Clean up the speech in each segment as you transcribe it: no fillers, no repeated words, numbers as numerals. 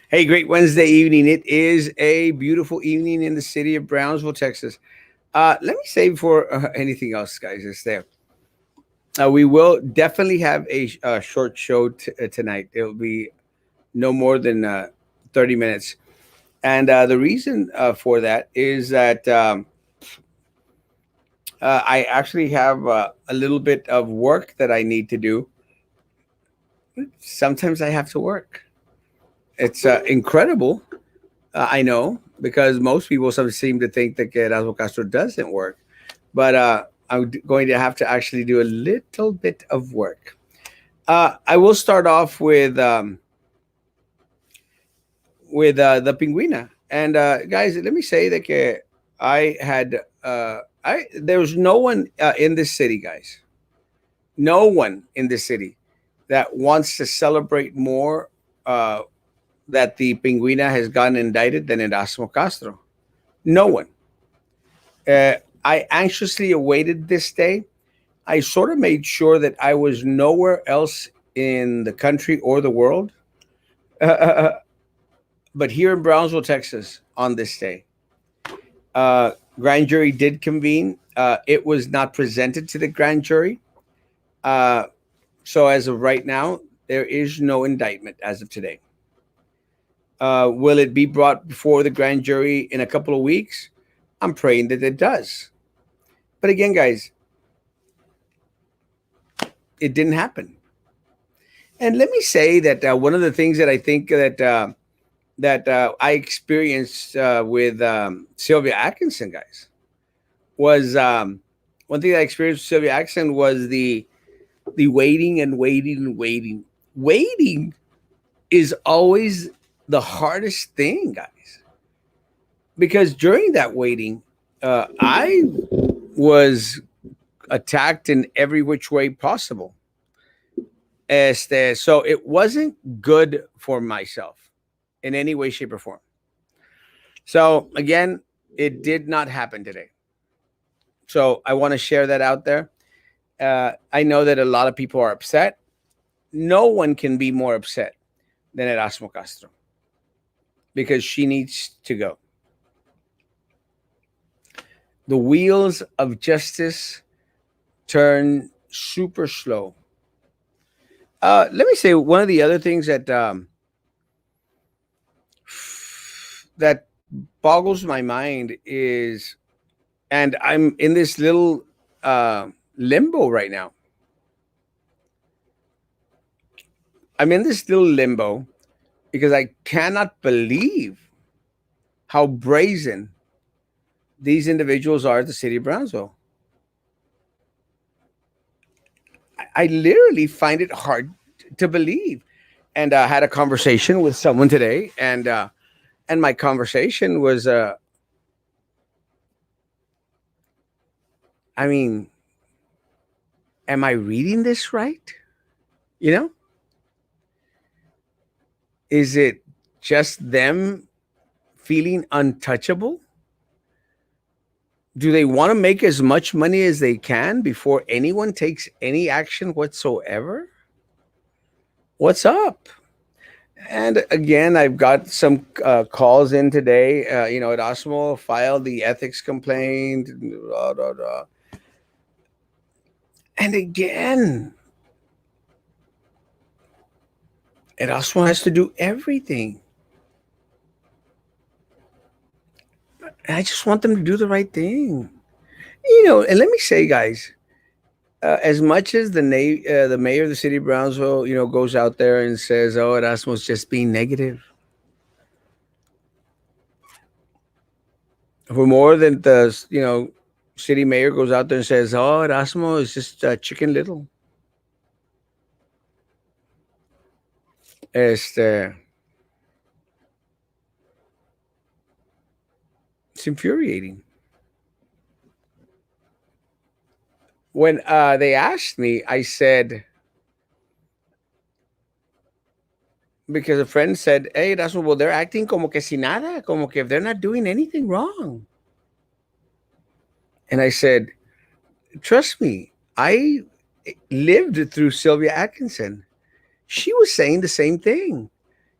Hey, great Wednesday evening. It is a beautiful evening in the city of Brownsville, Texas. Let me say before anything else, guys, is there. We will definitely have a short show tonight. It'll be no more than 30 minutes. And the reason for that is that I actually have a little bit of work that I need to do. Sometimes I have to work. It's incredible. I know because most people seem to think that Erasmo Castro doesn't work, but I'm going to have to actually do a little bit of work. I will start off with the Pinguina, and guys, let me say that I had I there was no one in this city, guys, no one in this city that wants to celebrate more uh, that the Pinguina has gotten indicted than Erasmo Castro. No one. Uh, I anxiously awaited this day. I sort of made sure that I was nowhere else in the country or the world, uh, but here in Brownsville, Texas, on this day. Uh, Grand jury did convene. It was not presented to the grand jury. Uh, so as of right now, there is no indictment as of today. Will it be brought before the grand jury in a couple of weeks? I'm praying that it does. But again, guys, it didn't happen. And let me say that one of the things that I think that I experienced with Sylvia Atkinson, guys, was one thing that I experienced with Sylvia Atkinson was the waiting and waiting and waiting. Waiting is always the hardest thing, guys, because during that waiting, I was attacked in every which way possible. So it wasn't good for myself in any way, shape, or form. So again, it did not happen today. So I want to share that out there. I know that a lot of people are upset. No one can be more upset than Erasmo Castro because she needs to go. The wheels of justice turn super slow. Let me say one of the other things that boggles my mind is, and I'm in this little limbo right now. I'm in this little limbo because I cannot believe how brazen these individuals are at the city of Brownsville. I literally find it hard to believe. And I had a conversation with someone today, and my conversation was, I mean, am I reading this right? You know, is it just them feeling untouchable? Do they want to make as much money as they can before anyone takes any action whatsoever? What's up? And again, I've got some calls in today. Erasmo filed the ethics complaint. Blah, blah, blah. And again, Erasmo has to do everything. I just want them to do the right thing. And let me say, guys, as much as the mayor of the city of Brownsville, goes out there and says, "Oh, Erasmo's just being negative," for more than the city mayor goes out there and says, "Oh, Erasmo is just chicken little," este, it's infuriating. When they asked me, I said, because a friend said, "Hey, Erasmo, well, they're acting como que si nada, como que if they're not doing anything wrong." And I said, "Trust me, I lived through Sylvia Atkinson. She was saying the same thing.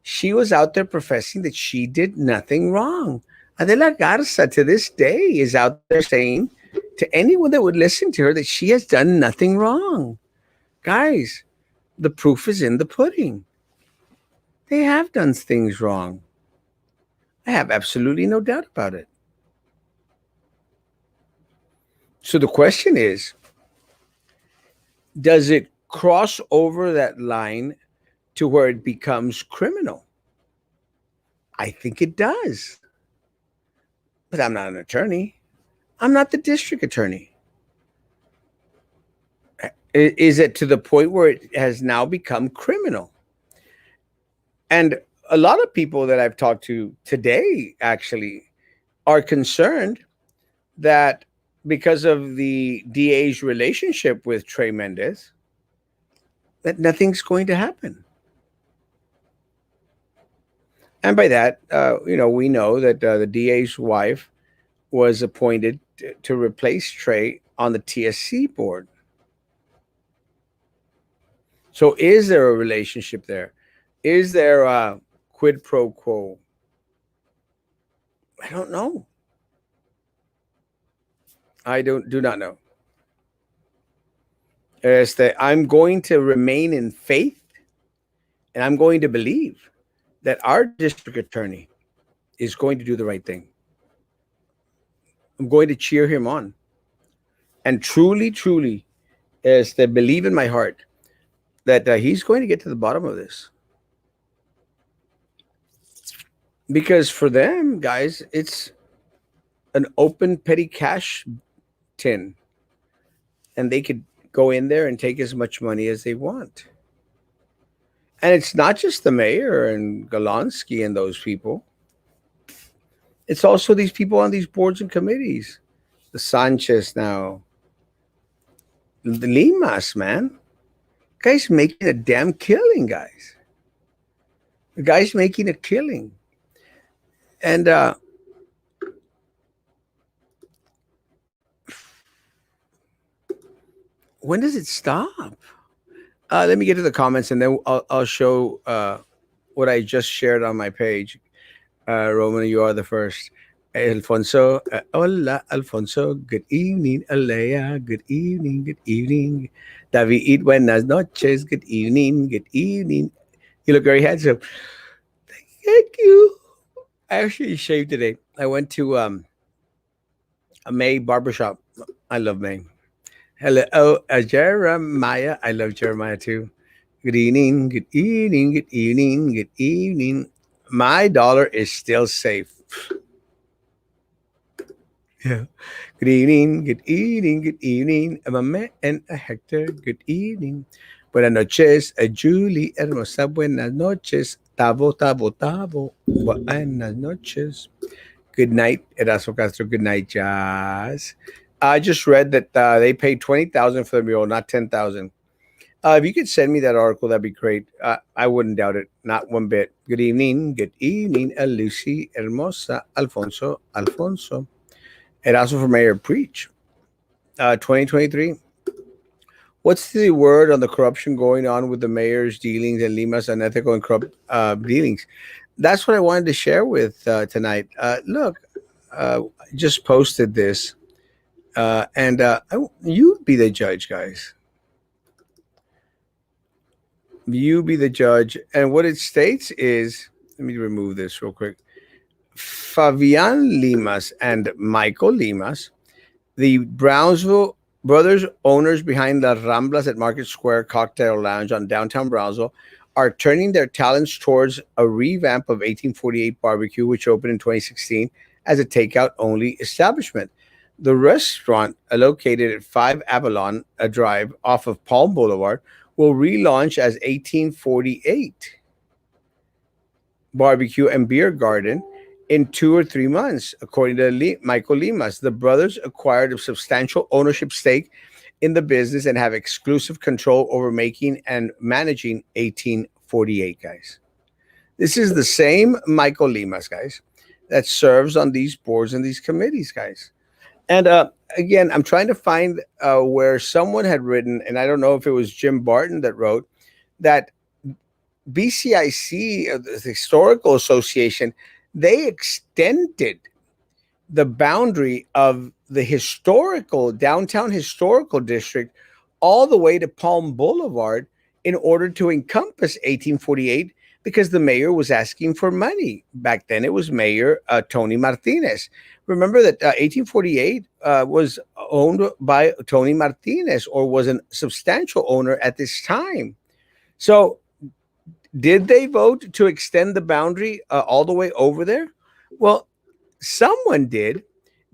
She was out there professing that she did nothing wrong. Adela Garza to this day is out there saying to anyone that would listen to her that she has done nothing wrong. Guys, the proof is in the pudding. They have done things wrong. I have absolutely no doubt about it. So the question is, does it cross over that line to where it becomes criminal? I think it does. But I'm not an attorney. I'm not the district attorney. Is it to the point where it has now become criminal? And a lot of people that I've talked to today actually are concerned that because of the DA's relationship with Trey Mendez, that nothing's going to happen. And by that, we know that the DA's wife was appointed to replace Trey on the TSC board. So, is there a relationship there? Is there a quid pro quo? I don't know. I do not know. Is that I'm going to remain in faith, and I'm going to believe that our district attorney is going to do the right thing. I'm going to cheer him on, and truly, truly, is to believe in my heart that he's going to get to the bottom of this. Because for them, guys, it's an open petty cash tin, and they could go in there and take as much money as they want. And it's not just the mayor and Golonsky and those people. It's also these people on these boards and committees. The Sanchez now, the Limas, man. Guy's making a damn killing, guys. The guy's making a killing. And when does it stop? Let me get to the comments, and then I'll show what I just shared on my page. Roman, you are the first. Alfonso, hola, Alfonso. Good evening, Alea. Good evening, good evening. David, buenas noches. Good evening, good evening. You look very handsome. Thank you. I actually shaved today. I went to a May barbershop. I love May. Hello, Jeremiah. I love Jeremiah too. Good evening, good evening, good evening, good evening. My dollar is still safe. Yeah. Good evening, good evening, good evening. A Mame and a Hector, good evening. Buenas noches, a Julie hermosa, buenas noches. Tabo, tabo, tabo. Buenas noches. Good night, Erasmo Castro. Good night, Jazz. I just read that they paid 20,000 for the mural, not 10,000. If you could send me that article, that'd be great. I wouldn't doubt it, not one bit. Good evening, Lucy, Hermosa, Alfonso, Alfonso. Erasmo for Mayor, preach. 2023. What's the word on the corruption going on with the mayor's dealings and Lima's unethical and corrupt dealings? That's what I wanted to share with tonight. Look, just posted this, and you be the judge, guys. You be the judge. And what it states is, let me remove this real quick. Fabian Limas and Michael Limas, the Brownsville brothers owners behind the Ramblas at Market Square Cocktail Lounge on downtown Brownsville, are turning their talents towards a revamp of 1848 Barbecue, which opened in 2016 as a takeout only establishment. The restaurant, located at 5 Avalon Drive off of Palm Boulevard, will relaunch as 1848 Barbecue and Beer Garden in 2 or 3 months, according to Michael Limas. The brothers acquired a substantial ownership stake in the business and have exclusive control over making and managing 1848, guys. This is the same Michael Limas, guys, that serves on these boards and these committees, guys. And again, I'm trying to find where someone had written, and I don't know if it was Jim Barton that wrote, that BCIC, the Historical Association, they extended the boundary of the historical downtown historical district all the way to Palm Boulevard in order to encompass 1848 because the mayor was asking for money. Back then, it was Mayor Tony Martinez. Remember that 1848 was owned by Tony Martinez, or was a substantial owner at this time. So, did they vote to extend the boundary all the way over there? Well, someone did,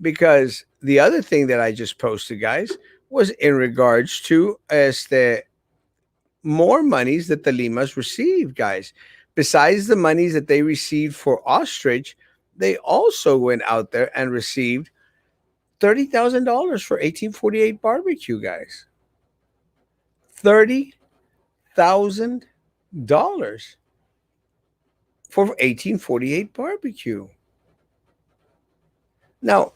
because the other thing that I just posted, guys, was in regards to as the more monies that the Limas received, guys. Besides the monies that they received for ostrich, they also went out there and received $30,000 for 1848 barbecue, guys. $30,000 for 1848 barbecue. Now,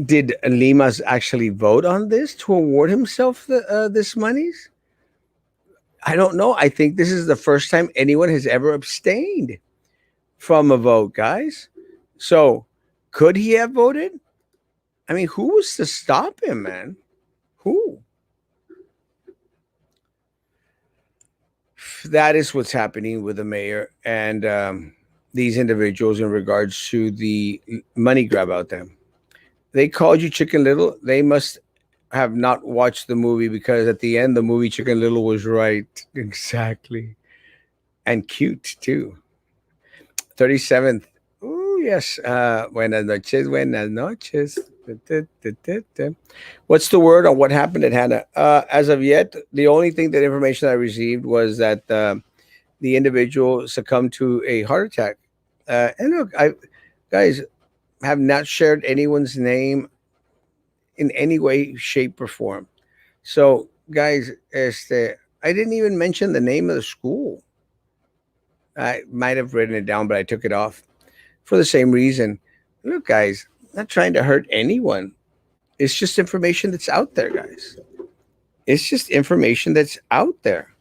did Limas actually vote on this to award himself this monies? I don't know. I think this is the first time anyone has ever abstained from a vote, guys. So, could he have voted? I mean, who was to stop him, man? Who? That is what's happening with the mayor and these individuals in regards to the money grab out there. They called you Chicken Little. They must have not watched the movie, because at the end, the movie Chicken Little was right. Exactly. And cute, too. 37th. Oh, yes. Buenas noches, buenas noches. What's the word on what happened at Hannah? As of yet, the only thing that information I received was that the individual succumbed to a heart attack. And look, I guys have not shared anyone's name in any way, shape, or form. So, guys, I didn't even mention the name of the school. I might have written it down, but I took it off for the same reason. Look, guys, not trying to hurt anyone. It's just information that's out there, guys. It's just information that's out there.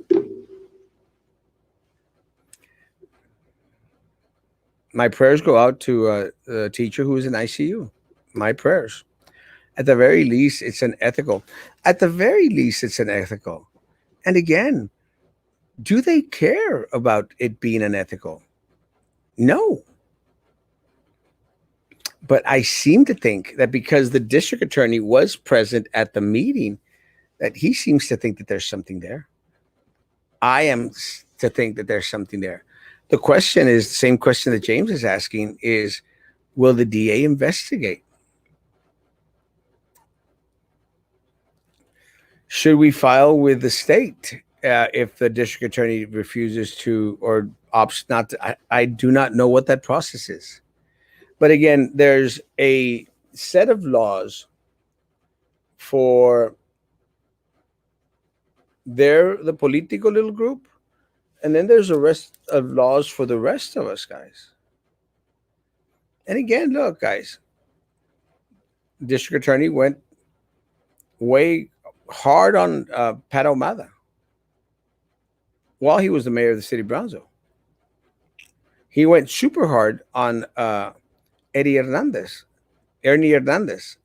My prayers go out to a teacher who is in ICU. My prayers. At the very least, it's an ethical. At the very least, it's an ethical. And again, do they care about it being unethical? No. But I seem to think that because the district attorney was present at the meeting, that he seems to think that there's something there. I am to think that there's something there. The question is the same question that James is asking: is will the DA investigate? Should we file with the state if the district attorney refuses to or opts not to? I do not know what that process is. But again, there's a set of laws for the political little group, and then there's a rest of laws for the rest of us, guys. And again, look, guys, district attorney went way hard on Pat Omada while he was the mayor of the city of Brownsville. He went super hard on Eddie Hernandez, Ernie Hernandez,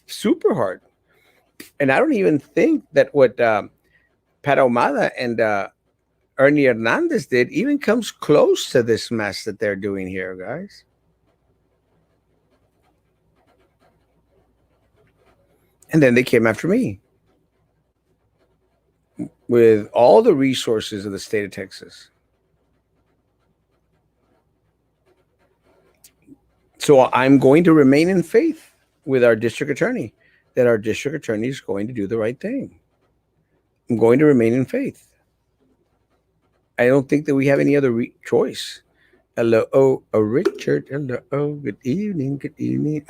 super hard. And I don't even think that what Pat Omada and Ernie Hernandez did even comes close to this mess that they're doing here, guys. And then they came after me with all the resources of the state of Texas. So I'm going to remain in faith with our district attorney that our district attorney is going to do the right thing. I'm going to remain in faith. I don't think that we have any other choice. Hello, Richard. Hello, good evening, good evening.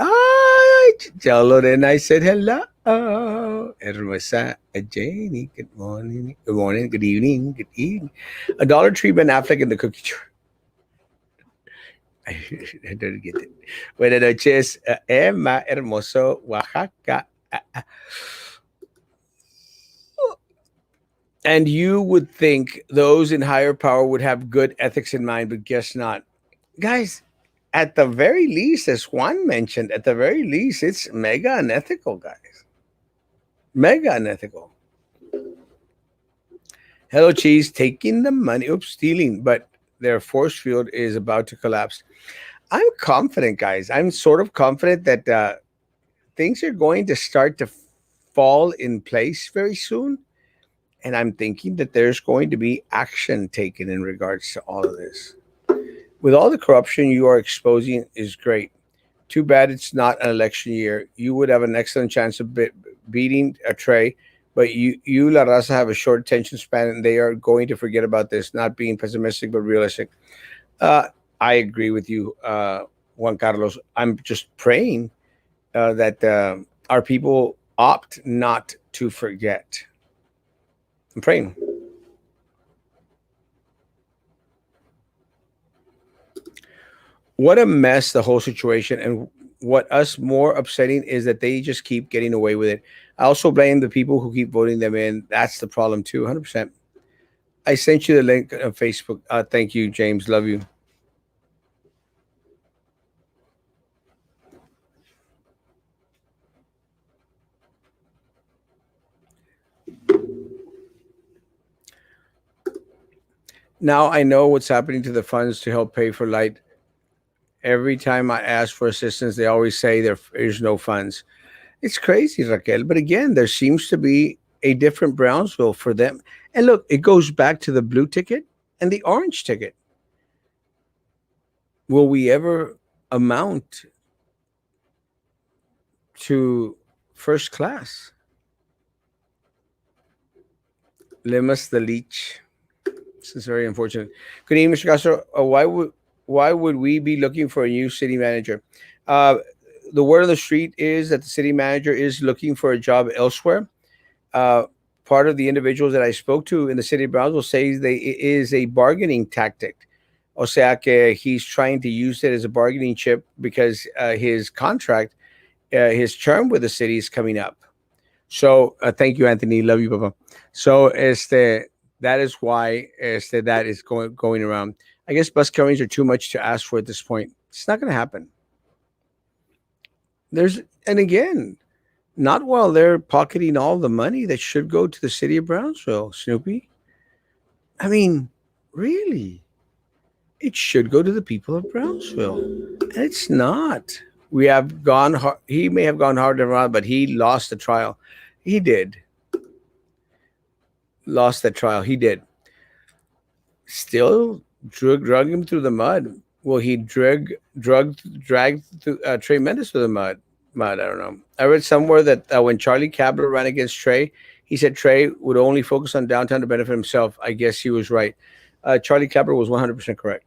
Hello, then I said hello. Hermosa Janie, good morning, good evening, good evening. A Dollar Tree, Ben Affleck, in the cookie jar. I don't get it. Buenas noches, Emma, hermoso, Oaxaca. And you would think those in higher power would have good ethics in mind, but guess not. Guys, at the very least, as Juan mentioned, at the very least, it's mega unethical, guys. Mega unethical. Hello, Cheese, taking the money, oops, stealing, but their force field is about to collapse. I'm confident, guys. I'm sort of confident that things are going to start to fall in place very soon. And I'm thinking that there's going to be action taken in regards to all of this. With all the corruption you are exposing is great. Too bad it's not an election year. You would have an excellent chance of beating a Trey, but you La Raza have a short attention span, and they are going to forget about this. Not being pessimistic, but realistic. Uh, I agree with you, Juan Carlos. I'm just praying that our people opt not to forget. I'm praying. What a mess the whole situation, and what us more upsetting is that they just keep getting away with it. I also blame the people who keep voting them in. That's the problem too, 100%. I sent you the link on Facebook. Thank you, James. Love you. Now I know what's happening to the funds to help pay for light. Every time I ask for assistance, they always say there is no funds. It's crazy, Raquel. But again, there seems to be a different Brownsville for them. And look, it goes back to the blue ticket and the orange ticket. Will we ever amount to first class? Lemus the leech. This is very unfortunate. Good evening, Mr. Castro. Why would we be looking for a new city manager? Uh, the word on the street is that the city manager is looking for a job elsewhere. Uh, Part of the individuals that I spoke to in the city of Brownsville say it is a bargaining tactic. O sea que he's trying to use it as a bargaining chip because his contract, his term with the city is coming up. So thank you, Anthony. Love you, Papa. So that is why that is going around. I guess bus coverings are too much to ask for at this point. It's not going to happen. There's and again, not while they're pocketing all the money that should go to the city of Brownsville, Snoopy. I mean, really, it should go to the people of Brownsville, and it's not. We have gone. He may have gone hard around, but he lost the trial. He did lost that trial. He did. Still drug him through the mud. Well, he dragged Trey Mendes through the mud. Mud. I don't know. I read somewhere that when Charlie Kabler ran against Trey, he said Trey would only focus on downtown to benefit himself. I guess he was right. Charlie Kabler was 100% correct.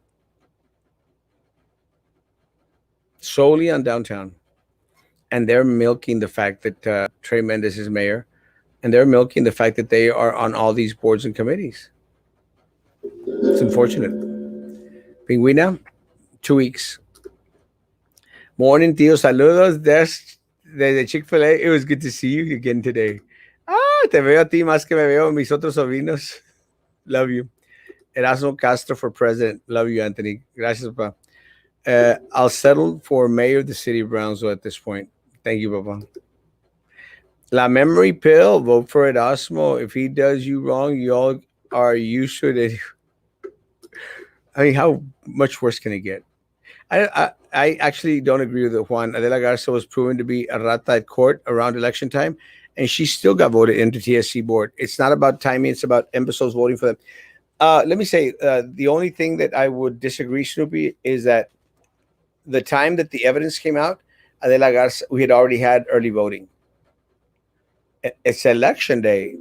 Solely on downtown, and they're milking the fact that Trey Mendes is mayor, and they're milking the fact that they are on all these boards and committees. It's unfortunate. Pingüina, 2 weeks. Morning, tío. Saludos desde Chick-fil-A. It was good to see you again today. Te veo a ti más que me veo a mis otros sobrinos. Love you. Erasmo Castro for president. Love you, Anthony. Gracias, papá. I'll settle for mayor of the city of Brownsville at this point. Thank you, papá. La memory pill. Vote for Erasmo. If he does you wrong, you all are used to it. I mean, how much worse can it get? I actually don't agree with it, Juan. Adela Garza was proven to be a rata at court around election time, and she still got voted into TSC board. It's not about timing; it's about imbeciles voting for them. Let me say the only thing that I would disagree, Snoopy, is that the time that the evidence came out, Adela Garza, we had already had early voting. It's election day.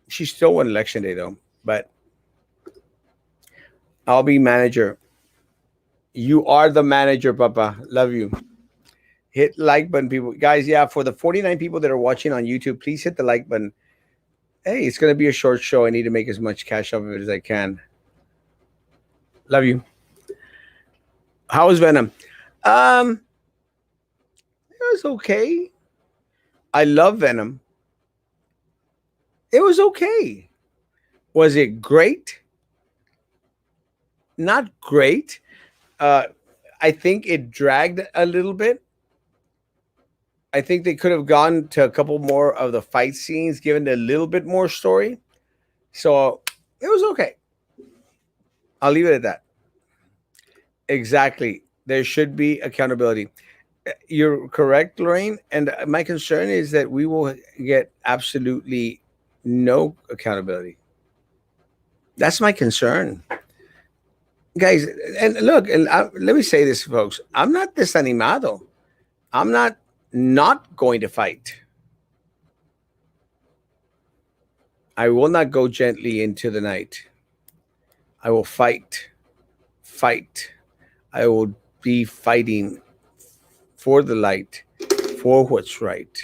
She still won election day though, but I'll be manager. You are the manager, Papa. Love you. Hit like button, people. Guys, yeah, for the 49 people that are watching on YouTube, please hit the like button. Hey, it's going to be a short show. I need to make as much cash off of it as I can. Love you. How was Venom? Um, it was okay. I love Venom. It was okay. Was it great? Not great. Uh, I think it dragged a little bit. I think they could have gone to a couple more of the fight scenes, given a little bit more story. So it was okay. I'll leave it at that. Exactly. There should be accountability. You're correct, Lorraine. And my concern is that we will get absolutely no accountability. That's my concern, guys. And look, and let me say this, folks. I'm not desanimado. I'm not going to fight. I will not go gently into the night. I will fight, fight. I will be fighting for the light, for what's right.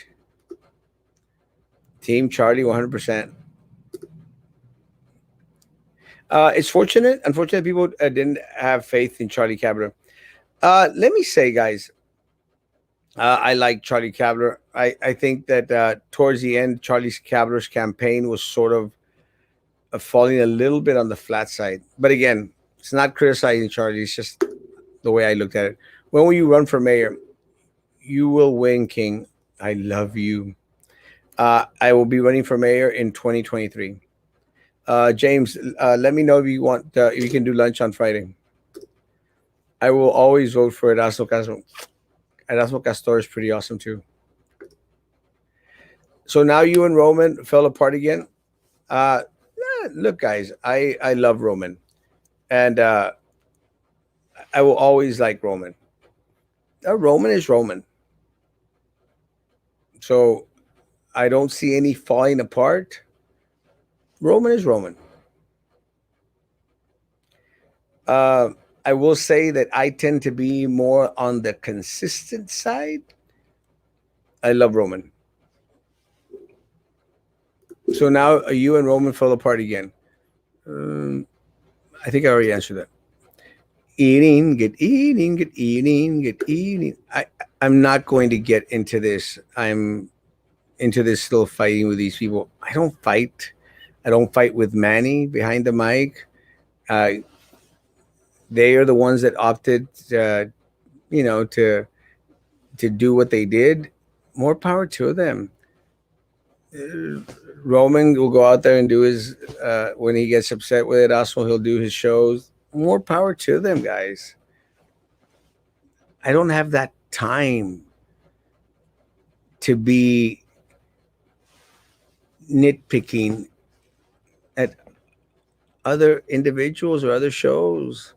Team Charlie, 100%. It's fortunate. Unfortunately, people didn't have faith in Charlie Cabra. Let me say, guys, I like Charlie Cabra. I think that towards the end, Charlie Cabra's campaign was sort of falling a little bit on the flat side. But again, it's not criticizing Charlie. It's just the way I looked at it. When will you run for mayor? You will win, King. I love you. I will be running for mayor in 2023. James, let me know if you want if you can do lunch on Friday. I will always vote for Erasmo Castro. Erasmo Castor is pretty awesome too. So now you and Roman fell apart again. Look, guys, I love Roman, and I will always like Roman. Roman is Roman, so I don't see any falling apart. Roman is Roman. Uh, I will say that I tend to be more on the consistent side. I love Roman. So now you and Roman fell apart again. Um, I think I already answered that. Eating, get eating, get eating, get eating. I'm not going to get into this. I'm into this still fighting with these people. I don't fight. I don't fight with Manny behind the mic. Uh, they are the ones that opted, you know, to do what they did. More power to them. Roman will go out there and do his when he gets upset with it. Also, he'll do his shows. More power to them, guys. I don't have that time to be nitpicking at other individuals or other shows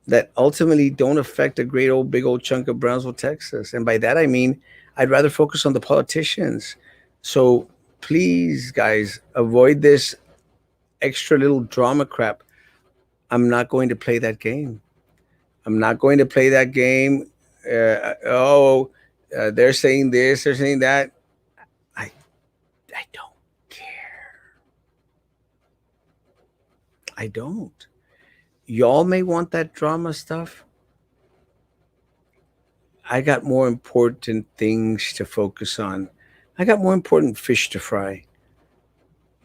that ultimately don't affect a great old big old chunk of Brownsville, Texas. And by that I mean I'd rather focus on the politicians. So please, guys, avoid this extra little drama crap. I'm not going to play that game. I'm not going to play that game. They're saying this, they're saying that. I I don't care. I don't. Y'all may want that drama stuff. I got more important things to focus on. I got more important fish to fry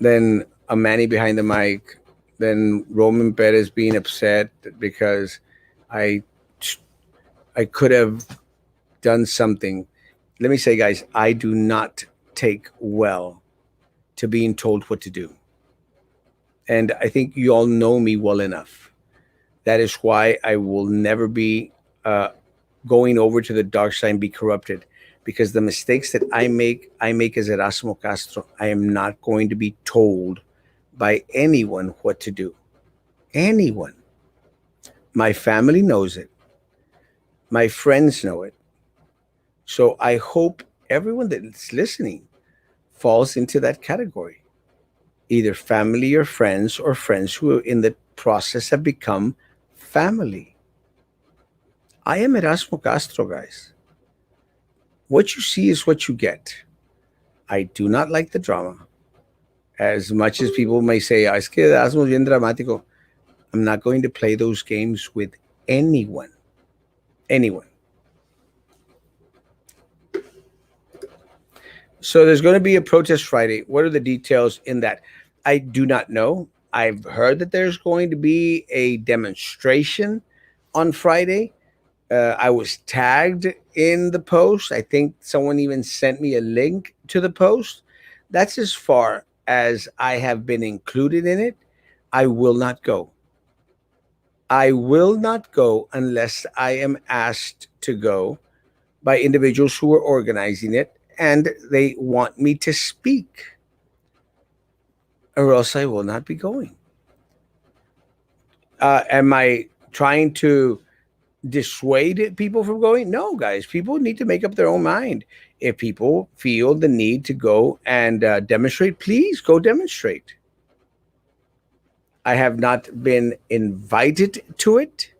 than a Manny behind the mic, than Roman Perez being upset because I I could have done something. Let me say, guys, I do not take well to being told what to do. And I think you all know me well enough. That is why I will never be going over to the dark side and be corrupted. Because the mistakes that I make as Erasmo Castro. I am not going to be told by anyone what to do. Anyone. My family knows it. My friends know it. So I hope everyone that's listening falls into that category. Either family or friends who in the process have become family. I am Erasmo Castro, guys. What you see is what you get. I do not like the drama. As much as people may say, "Ah, es que Erasmo es bien dramático." I'm not going to play those games with anyone. Anyone. So there's going to be a protest Friday. What are the details in that? I do not know. I've heard that there's going to be a demonstration on Friday. I was tagged in the post. I think someone even sent me a link to the post. That's as far as I have been included in it. I will not go. I will not go unless I am asked to go by individuals who are organizing it and they want me to speak, or else I will not be going. Am I trying to dissuade people from going? No, guys. People need to make up their own mind. If people feel the need to go and demonstrate, please go demonstrate. I have not been invited to it.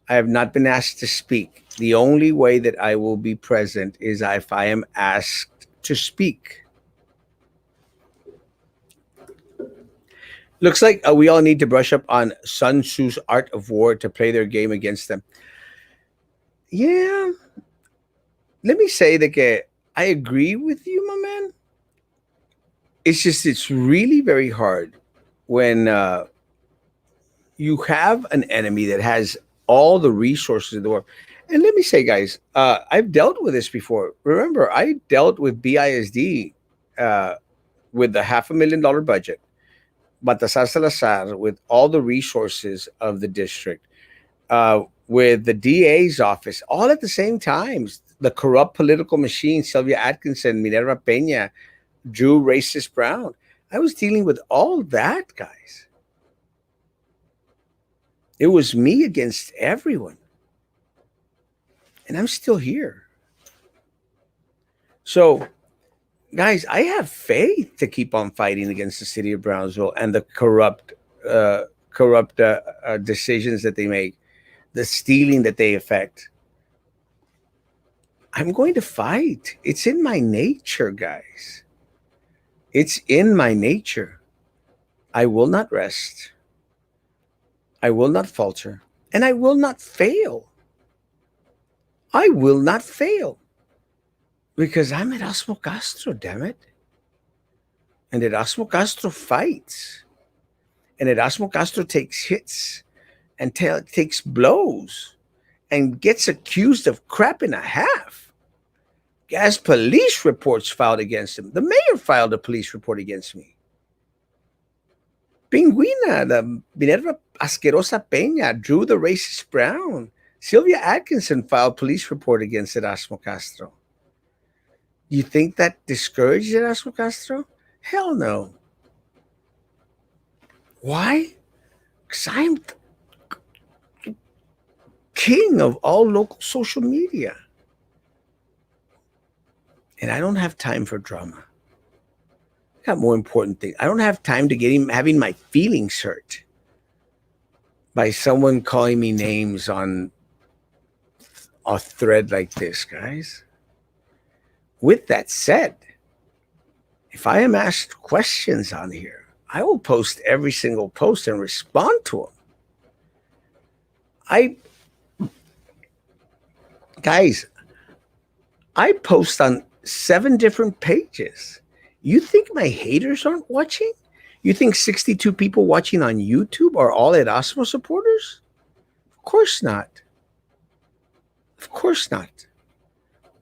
I have not been asked to speak. The only way that I will be present is if I am asked to speak. Looks like we all need to brush up on Sun Tzu's art of war to play their game against them. Yeah, let me say that I agree with you, my man. It's just it's really very hard when you have an enemy that has all the resources in the world. And let me say, guys, I've dealt with this before. Remember, I dealt with BISD uh, with the $500,000 budget, Baltasar Salazar with all the resources of the district, with the DA's office, all at the same time. The corrupt political machine, Sylvia Atkinson, Minerva Peña, Drew Racist Brown. I was dealing with all that, guys. It was me against everyone. And I'm still here. So, guys, I have faith to keep on fighting against the city of Brownsville and the corrupt decisions that they make, the stealing that they affect. I'm going to fight. It's in my nature, guys. It's in my nature. I will not rest. I will not falter. And I will not fail. I will not fail. Because I'm Erasmo Castro, damn it. And Erasmo Castro fights. And Erasmo Castro takes hits and takes blows and gets accused of crap and a half. Has police reports filed against him. The mayor filed a police report against me. Pingüina, the Minerva Asquerosa Peña, Drew the Racist Brown, Sylvia Atkinson filed police report against Erasmo Castro. You think that discouraged Erasmo Castro? Hell no. Why? Because I'm king of all local social media. And I don't have time for drama. I got more important things. I don't have time to having my feelings hurt by someone calling me names on a thread like this, guys. With that said, if I am asked questions on here, I will post every single post and respond to them. Guys, I post on 7 different pages. You think my haters aren't watching? You think 62 people watching on YouTube are all Erasmo supporters? Of course not. Of course not.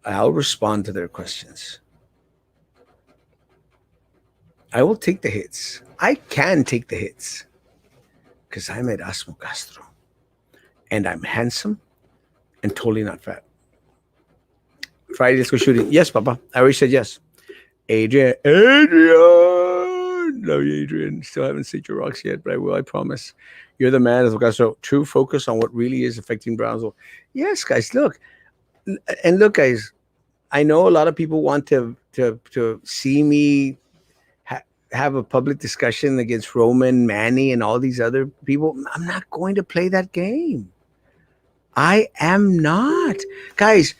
I'll respond to their questions. I will take the hits. I can take the hits because I'm Erasmo Castro. And I'm handsome and totally not fat. Friday, let's go shooting. Yes, Papa. I already said yes. Adrian. Love you, Adrian. Still haven't seen your rocks yet, but I will, I promise. You're the man, as well. So true focus on what really is affecting Brownsville. Yes, guys, look. And look, guys, I know a lot of people want to see me have a public discussion against Roman, Manny, and all these other people. I'm not going to play that game. I am not. Guys,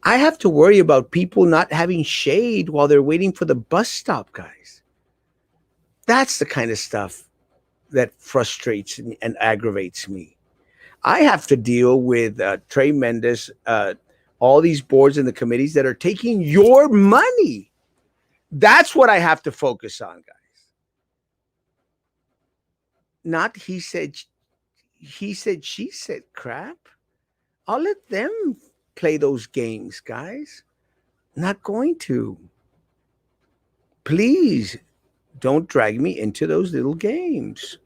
I have to worry about people not having shade while they're waiting for the bus stop, guys. That's the kind of stuff that frustrates and aggravates me. I have to deal with Trey Mendes, all these boards and the committees that are taking your money. That's what I have to focus on, guys. Not he said, she said crap. I'll let them play those games, guys. Not going to. Please don't drag me into those little games.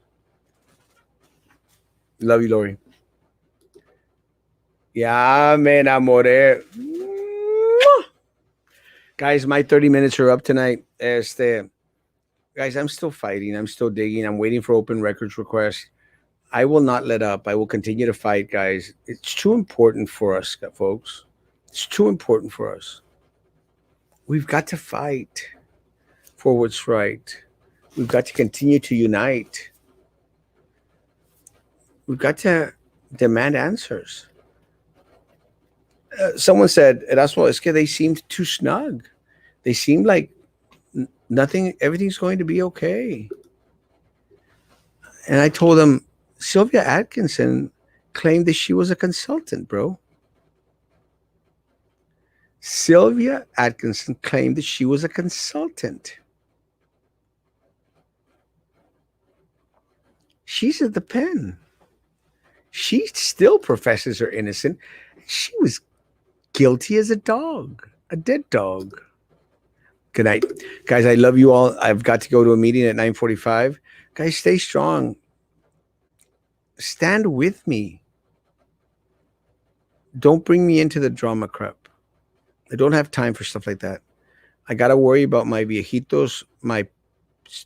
Love you, Lori. Yeah, man, amore. Guys, my 30 minutes are up tonight. Guys, I'm still fighting. I'm still digging. I'm waiting for open records requests. I will not let up. I will continue to fight, guys. It's too important for us, folks. It's too important for us. We've got to fight for what's right. We've got to continue to unite. We've got to demand answers. Someone said, Erasmo, es que they seem too snug. They seem like nothing, everything's going to be okay. And I told them, Sylvia Atkinson claimed that she was a consultant, bro. Sylvia Atkinson claimed that she was a consultant. She's at the pen. She still professes her innocence. She was guilty as a dog, a dead dog. Good night. Guys, I love you all. I've got to go to a meeting at 9:45. Guys, stay strong. Stand with me. Don't bring me into the drama crap. I don't have time for stuff like that. I got to worry about my viejitos, my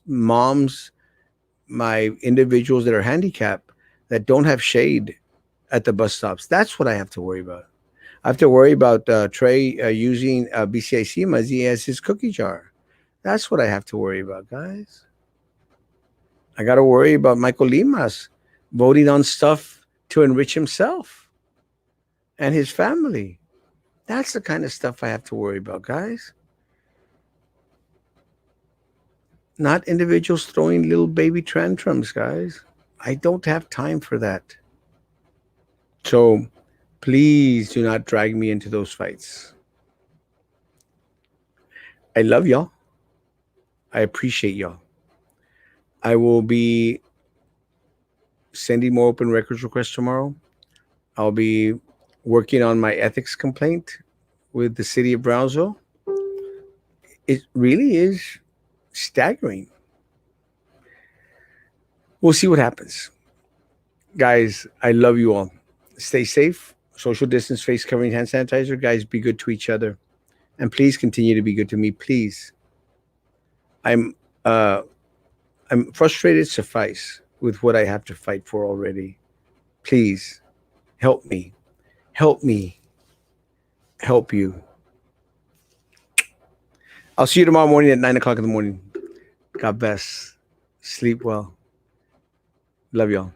moms, my individuals that are handicapped that don't have shade at the bus stops. That's what I have to worry about. I have to worry about Trey using BCIC Mazi as his cookie jar. That's what I have to worry about, guys. I got to worry about Michael Limas voting on stuff to enrich himself and his family. That's the kind of stuff I have to worry about, guys. Not individuals throwing little baby tantrums, guys. I don't have time for that. So please do not drag me into those fights. I love y'all. I appreciate y'all. I will be sending more open records requests tomorrow. I'll be working on my ethics complaint with the city of Brownsville. It really is staggering. We'll see what happens. Guys, I love you all. Stay safe. Social distance, face covering, hand sanitizer. Guys, be good to each other. And please continue to be good to me. Please. I'm uh I'm frustrated suffice with what I have to fight for already. Please help me. Help me. Help you. I'll see you tomorrow morning at 9 o'clock in the morning. God bless. Sleep well. Love y'all.